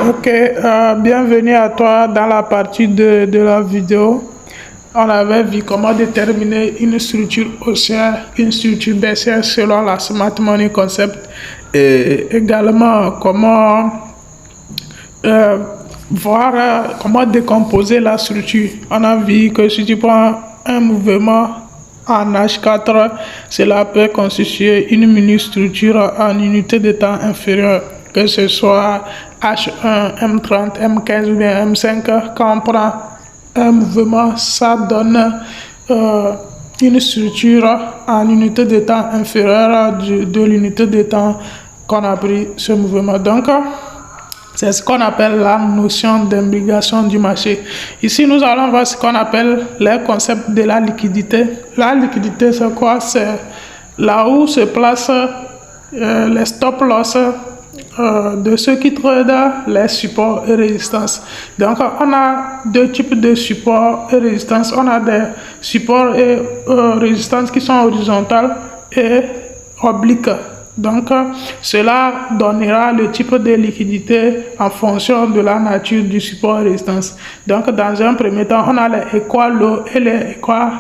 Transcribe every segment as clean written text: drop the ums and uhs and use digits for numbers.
Ok, bienvenue à toi dans la partie de la vidéo. On avait vu comment déterminer une structure haussière, une structure baissière selon la Smart Money Concept et également comment euh, voir comment décomposer la structure. On a vu que si tu prends un mouvement en H4, cela peut constituer une mini-structure en unité de temps inférieure, que ce soit H1, M30, M15 ou bien M5. Quand on prend un mouvement, ça donne une structure en unité de temps inférieure de l'unité de temps qu'on a pris ce mouvement. Donc, c'est ce qu'on appelle la notion d'imbrication du marché. Ici, nous allons voir ce qu'on appelle le concept de la liquidité. La liquidité, c'est quoi? C'est là où se placent les stop-loss de ceux qui tradent les supports et résistances. Donc, on a deux types de supports et résistances. On a des supports et résistances qui sont horizontales et obliques. Donc, cela donnera le type de liquidité en fonction de la nature du support et résistance. Donc, dans un premier temps, on a les equal low et les equal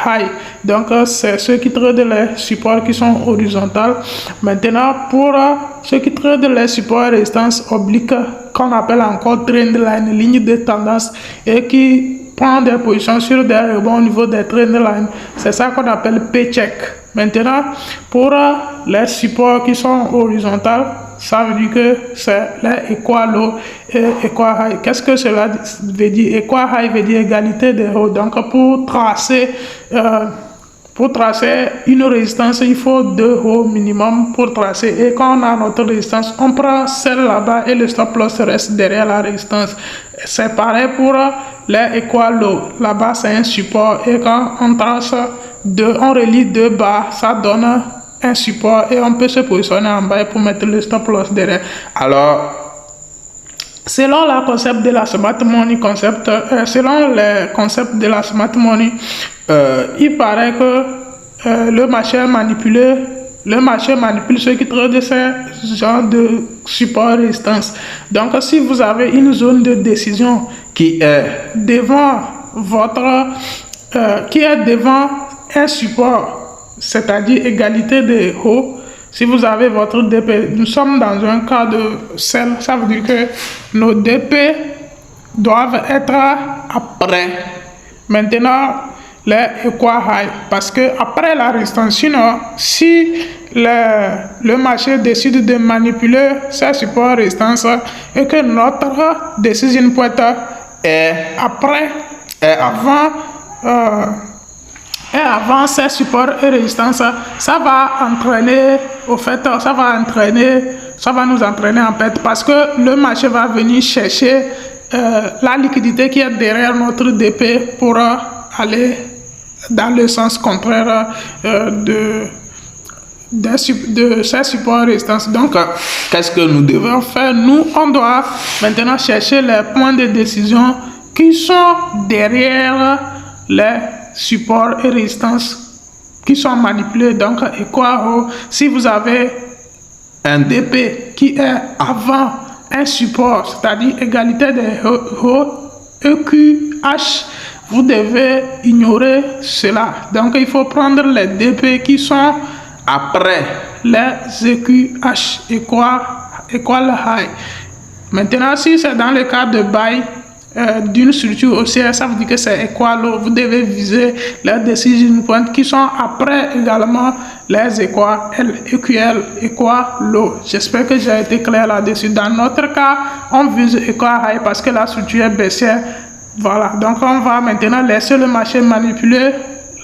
high. Donc, c'est ceux qui tradent les supports qui sont horizontaux. Maintenant, pour ceux qui tradent les supports et résistance obliques, qu'on appelle encore trend line, ligne de tendance, et qui prend des positions sur des rebonds au niveau des trend lines, c'est ça qu'on appelle paycheck. Maintenant, pour les supports qui sont horizontaux, ça veut dire que c'est les equal low et equal high. Qu'est-ce que cela veut dire? Equal high veut dire égalité des hauts. Donc, pour tracer une résistance, il faut 2 hauts minimum pour tracer. Et quand on a notre résistance, on prend celle là-bas et le stop loss reste derrière la résistance. C'est pareil pour les equal low. Là-bas, c'est un support. Et quand on trace on relie 2 bas, ça donne un support et on peut se positionner en bas pour mettre le stop loss derrière. Alors, selon le concept de la Smart Money Concept, selon le concept de la Smart Money, il paraît que le marché manipule ceux qui tradent ces genres de support et résistance. Donc, si vous avez une zone de décision qui est devant un support, c'est-à-dire égalité des hauts, si vous avez votre DP, nous sommes dans un cas de sell, ça veut dire que nos DP doivent être après. Maintenant, les equal high, parce que après la résistance, sinon, si le marché décide de manipuler ces supports résistance et que notre décision point est après et avant ces supports et résistances, ça va nous entraîner en fait, parce que le marché va venir chercher la liquidité qui est derrière notre DP pour aller dans le sens contraire de ces supports et résistances. Donc, qu'est-ce que nous devons faire? Nous, on doit maintenant chercher les points de décision qui sont derrière les supports et résistances qui sont manipulés. Donc, et quoi, si vous avez un DP qui est avant un support, c'est-à-dire égalité des hauts EQH, vous devez ignorer cela. Donc, il faut prendre les DP qui sont après les EQH, equal high. Maintenant, si c'est dans le cas de buy d'une structure haussière, ça veut dire que c'est equal low. Vous devez viser les decision points qui sont après également les EQL, equal low. J'espère que j'ai été clair là-dessus. Dans notre cas, on vise equal high parce que la structure est baissière. Voilà, donc on va maintenant laisser le marché manipuler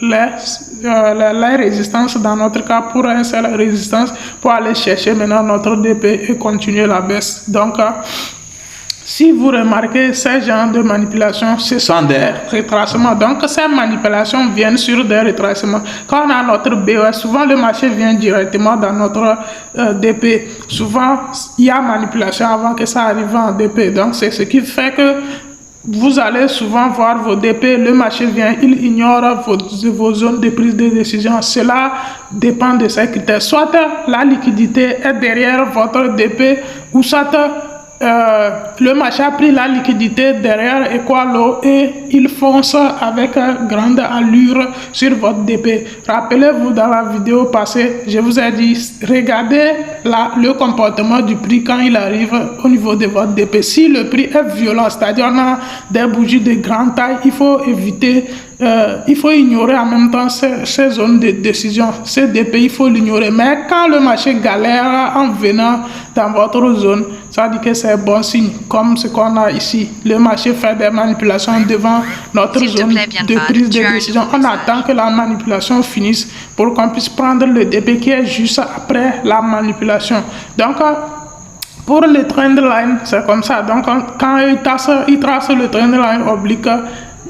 les résistances dans notre cas pour une seule résistance pour aller chercher maintenant notre DP et continuer la baisse. Donc, si vous remarquez ces genres de manipulations, ce sont des retracements. Donc, ces manipulations viennent sur des retracements. Quand on a notre BOS, souvent le marché vient directement dans notre DP. Souvent, il y a manipulation avant que ça arrive en DP. Donc, c'est ce qui fait que vous allez souvent voir vos DP, le marché vient, il ignore vos zones de prise de décision. Cela dépend de ces critères. Soit la liquidité est derrière votre DP, ou soit le marché a pris la liquidité derrière Equalo et il fonce avec grande allure sur votre DP. Rappelez-vous, dans la vidéo passée, je vous ai dit, regardez le comportement du prix quand il arrive au niveau de votre DP. Si le prix est violent, c'est-à-dire on a des bougies de grande taille, il faut éviter, il faut ignorer en même temps ces zones de décision. Ces DP, il faut l'ignorer. Mais quand le marché galère en venant dans votre zone, ça veut dire que c'est bon signe, comme ce qu'on a ici. Le marché fait des manipulations devant notre zone de prise de décision. On attend que la manipulation finisse pour qu'on puisse prendre le DP qui est juste après la manipulation. Donc, pour le trendline, c'est comme ça. Donc, quand ils tracent le trendline oblique,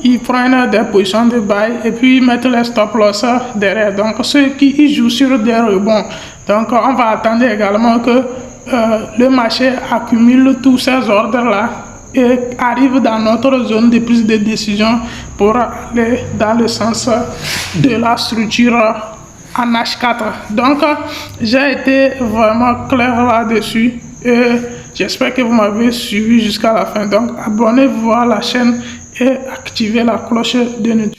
ils prennent des positions de buy et puis ils mettent les stop loss derrière. Donc, ceux qui jouent sur des rebonds. Donc, on va attendre également que le marché accumule tous ces ordres-là et arrive dans notre zone de prise de décision pour aller dans le sens de la structure en H4. Donc, j'ai été vraiment clair là-dessus et j'espère que vous m'avez suivi jusqu'à la fin. Donc, abonnez-vous à la chaîne et activez la cloche de notification.